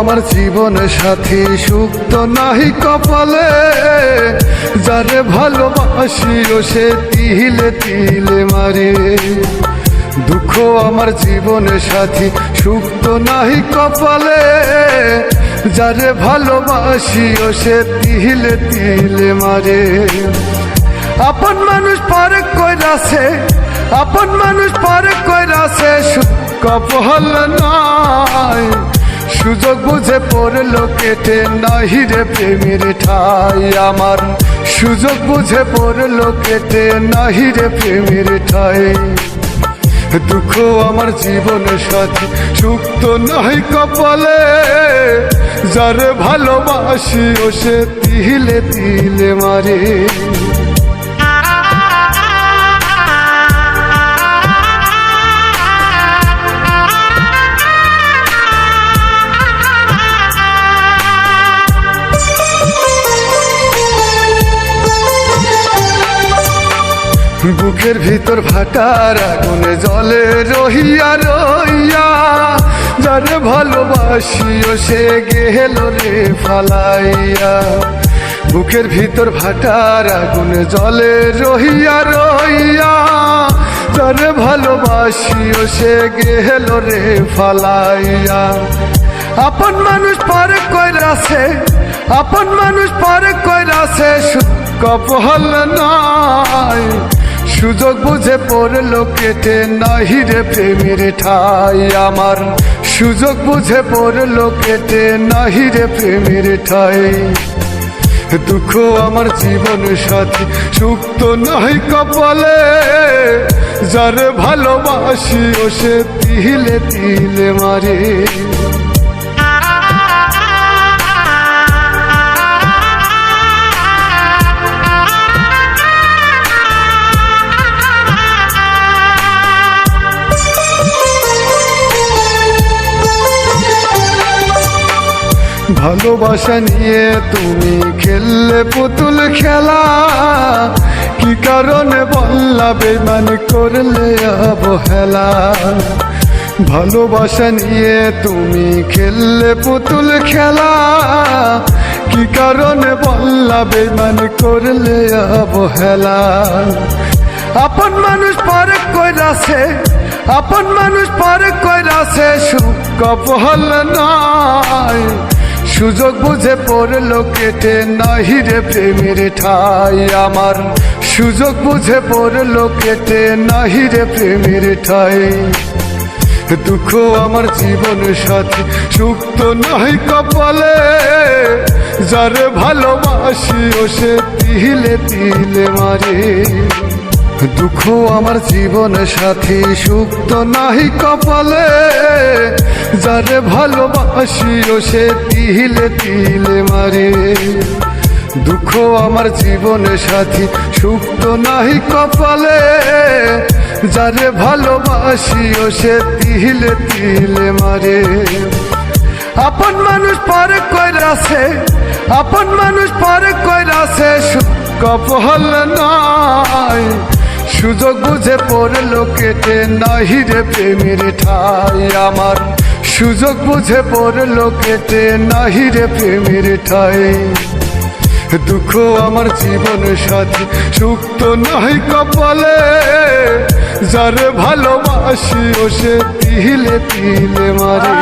আমার জীবন সাথী সুখ তো নাহি কপালে, যারে ভালোবাসি ও সে তিলে তিলে মারে। দুঃখ আমার জীবন সাথী সুখ তো নাহি কপালে, যারে ভালোবাসি ও সে তিলে তিলে মারে। আপন মানুষ পারে কইরাছে, আপন মানুষ পারে কইরাছে, সুখ কপাল নাই। সুযোগ বুঝে পড়লো কেটে নাহি রে প্রেমের ঠাই আমার, সুযোগ বুঝে পড়লো কেটে নাহি রে প্রেমের ঠাই। দুঃখ আমার জীবন সাথী সুখ তো নাই কপালে, যারে ভালোবাসি ও সে তিলে তিলে মারে। বুকের ভিতর ভাটার আগুনে জলে রহিয়া রইয়া, যারে ভালোবাসি ও সে গেল রে ফালাইয়া। বুকের ভিতর ভাটার আগুনে জলে রহিয়া রইয়া, যারে ভালোবাসি ও সে গেল রে ফালাইয়া। আপন মানুষ পারে কইরাছে, আপন মানুষ পারে কইরাছে, সুখ কপাল নাই। সুযোগ বুঝে পড়লো কেটে নাহি রে প্রেমের ঠাই আমার, সুযোগ বুঝে পড়লো কেটে নাহি রে প্রেমের ঠাই। দুঃখ আমার জীবন সাথী সুখ তো নাই কপালে, যারে ভালোবাসি ও সে তিলে তিলে মারে। ভালোবাসা নিয়ে তুমি খেললে পুতুল খেলা, কি কারণে বললা বেমান করলে অবহেলা। ভালোবাসা নিয়ে তুমি খেললে পুতুল খেলা, কি কারণে বললা বেমান করলে অবহেলা। আপন মানুষ পারে কইরাছে, আপন মানুষ পারে কইরাছে, সুখ কপাল নাই। সুযোগ বুঝে পড়লো কেটে নাহি রে প্রেমের ঠাই আমার, সুযোগ বুঝে পড়লো কেটে নাহি রে প্রেমের ঠাই। দুঃখ আমার জীবন সাথী সুখ তো নাই কপালে, যারে ভালোবাসি ও সে তিলে তিলে মারে। দুঃখ আমার জীবন সাথী সুখ তো নাহি কপালে, যারে ভালোবাসি ও সে তিলে তিলে মারে। দুঃখ আমার জীবন সাথী সুখ তো নাহি কপালে, যারে ভালোবাসি ও সে তিলে তিলে মারে। আপন মানুষ পারে কইরাছে, আপন মানুষ পারে কইরাছে, সুখ কপাল নাই। সুযোগ বুঝে পড়লো কেটে নাহি রে প্রেমের ঠাই আমার, সুযোগ বুঝে পড়লো কেটে নাহি রে প্রেমের ঠাই। দুঃখ আমার জীবন সাথী সুখ তো নাই কপালে, যারে ভালোবাসি ও সে তিলে তিলে মারে।